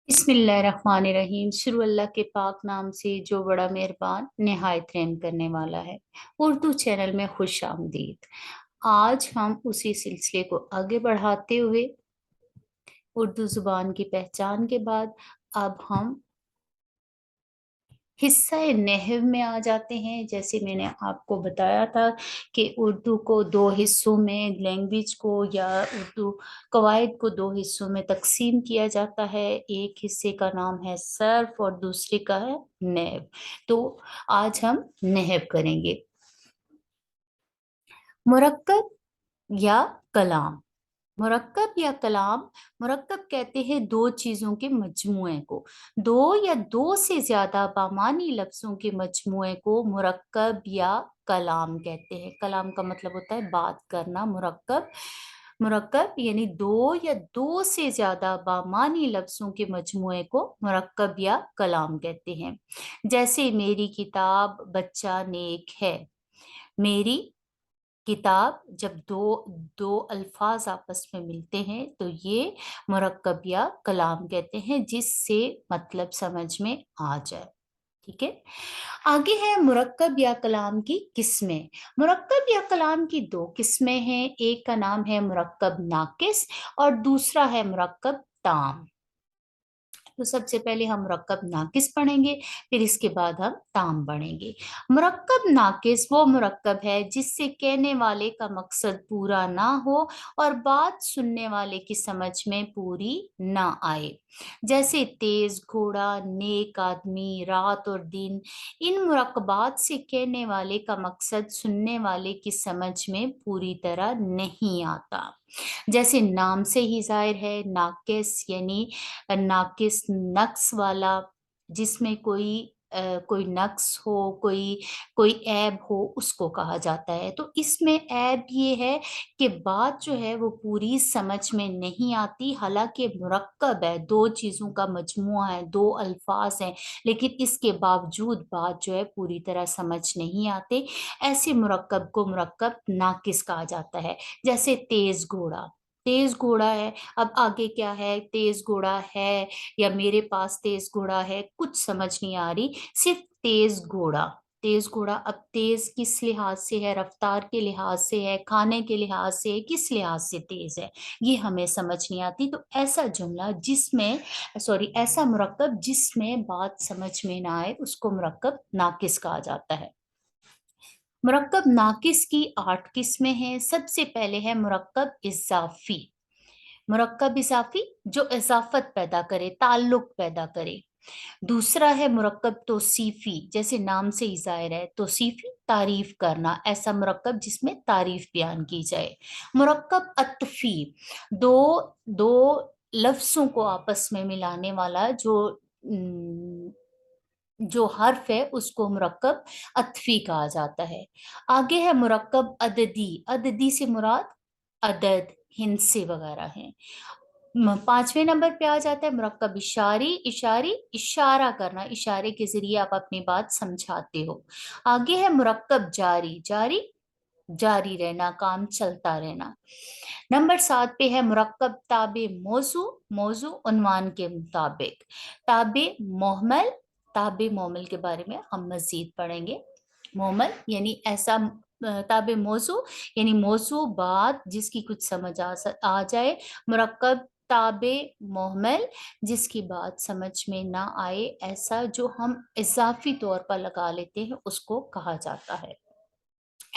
बिस्मिल्लाहिर्रहमानिर्रहीम। शुरू अल्लाह के पाक नाम से जो बड़ा मेहरबान निहायत रहम करने वाला है। उर्दू चैनल में खुश आमदीद। आज हम उसी सिलसिले को आगे बढ़ाते हुए उर्दू जुबान की पहचान के बाद अब हम हिस्सा नहव में आ जाते हैं। जैसे मैंने आपको बताया था कि उर्दू को दो हिस्सों में, लैंग्वेज को या उर्दू कवायद को दो हिस्सों में तकसीम किया जाता है। एक हिस्से का नाम है सर्फ और दूसरे का है नहव। तो आज हम नहव करेंगे। मुरक्कब या कलाम। मुरक्कब या कलाम, मुरक्कब कहते हैं दो चीजों के मजमूए को। दो या दो से ज्यादा बामानी लफ्जों के मजमूए को मुरक्कब या कलाम कहते हैं। कलाम का मतलब होता है बात करना। मुरक्कब मुरक्कब यानी दो या दो से ज्यादा बामानी लफ्जों के मजमूए को मुरक्कब या कलाम कहते हैं। जैसे मेरी किताब बच्चा नेक है। मेरी किताब, जब दो दो अल्फाज आपस में मिलते हैं तो ये मुरक्कब या कलाम कहते हैं, जिससे मतलब समझ में आ जाए। ठीक है। आगे है मुरक्कब या कलाम की किस्में। मुरक्कब या कलाम की दो किस्में हैं। एक का नाम है मुरक्कब नाकिस और दूसरा है मुरक्कब ताम। तो सबसे पहले हम मुरक्कब नाकिस पढ़ेंगे, फिर इसके बाद हम ताम पढ़ेंगे। मुरक्कब नाकिस वो मुरक्कब है जिससे कहने वाले का मकसद पूरा ना हो और बात सुनने वाले की समझ में पूरी ना आए। जैसे तेज घोड़ा, नेक आदमी, रात और दिन। इन मुरक्कबात से कहने वाले का मकसद सुनने वाले की समझ में पूरी तरह नहीं आता। जैसे नाम से ही जाहिर है, नाकिस यानी नाकिस नक्स वाला, जिसमें कोई नक्स हो, कोई कोई ऐब हो, उसको कहा जाता है। तो इसमें ऐब ये है कि बात जो है वो पूरी समझ में नहीं आती। हालांकि मुरक्कब है, दो चीजों का मजमुआ है, दो अल्फाज हैं, लेकिन इसके बावजूद बात जो है पूरी तरह समझ नहीं आते। ऐसे मुरक्कब को मुरक्कब नाकिस कहा जाता है। जैसे तेज घोड़ा, तेज घोड़ा है। अब आगे क्या है, तेज घोड़ा है या मेरे पास तेज घोड़ा है, कुछ समझ नहीं आ रही। सिर्फ तेज घोड़ा, तेज घोड़ा। अब तेज किस लिहाज से है, रफ्तार के लिहाज से है, खाने के लिहाज से है, किस लिहाज से तेज है, ये हमें समझ नहीं आती। तो ऐसा जुमला जिसमें, सॉरी, ऐसा मुरक्कब जिसमें बात समझ में ना आए, उसको मुरक्कब नाकिस कहा जाता है। मुरक्कब नाकिस की 8 किस्में हैं। सबसे पहले है मुरक्कब इजाफी। मुरक्कब इजाफी जो इजाफत पैदा करे, ताल्लुक पैदा करे। दूसरा है मुरक्कब तौसीफी, जैसे नाम से ही जाहिर है, तौसीफी तारीफ करना, ऐसा मुरक्कब जिसमें तारीफ बयान की जाए। मुरक्कब अतफी, दो दो लफ्जों को आपस में मिलाने वाला जो हर्फ है, उसको मुरक्कब अतफी कहा जाता है। आगे है मुरक्कब अददी। अददी से मुराद अदद, हिंसे वगैरह हैं। 5वें नंबर पे आ जाता है मुरक्कब इशारी। इशारी, इशारा करना, इशारे के जरिए आप अपनी बात समझाते हो। आगे है मुरक्कब जारी। जारी, जारी रहना, काम चलता रहना। नंबर 7 पे है मुरक्कब ताबे मौजू। मौजू उन्वान के मुताबिक। ताबे मोहमल, ताबे मोहमल के बारे में हम मजीद पढ़ेंगे। मोहमल यानी ऐसा, ताबे मौजू यानी मौजू बात जिसकी कुछ समझ आ जाए। मुरक्कब ताबे मोहमल, जिसकी बात समझ में ना आए, ऐसा जो हम इजाफी तौर पर लगा लेते हैं, उसको कहा जाता है।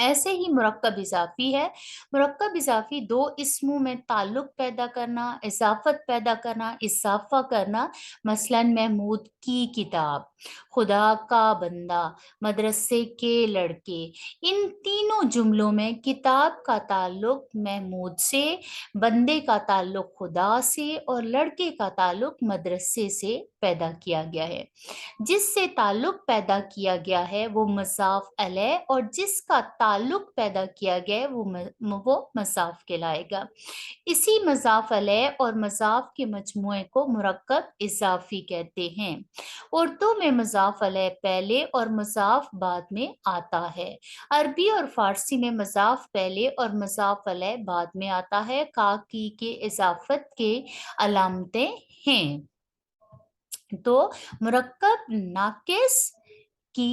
ऐसे ही मुरक्कब इजाफी है। मुरक्कब इजाफी दो इस्मों में ताल्लुक पैदा करना, इजाफत पैदा करना, इजाफा करना। मसलन महमूद की किताब, खुदा का बंदा, मदरसे के लड़के। इन तीनों जुमलों में किताब का ताल्लुक महमूद से, बंदे का ताल्लुक खुदा से और लड़के का ताल्लुक मदरसे से पैदा किया गया है। जिससे ताल्लुक पैदा किया गया है वो मज़ाफ अलैह, और जिसका ताल्लुक पैदा किया गया है वो मज़ाफ कहलाएगा। इसी मज़ाफ अलैह और मज़ाफ के मजमूए को मुरक्कब इजाफी कहते हैं। उर्दू में मज़ाफ अलैह पहले और मज़ाफ बाद में आता है। अरबी और फारसी में मज़ाफ पहले और मज़ाफ अलैह बाद में आता है। का की के इजाफत के अलामतें हैं। तो मुरक्कब नाकिस की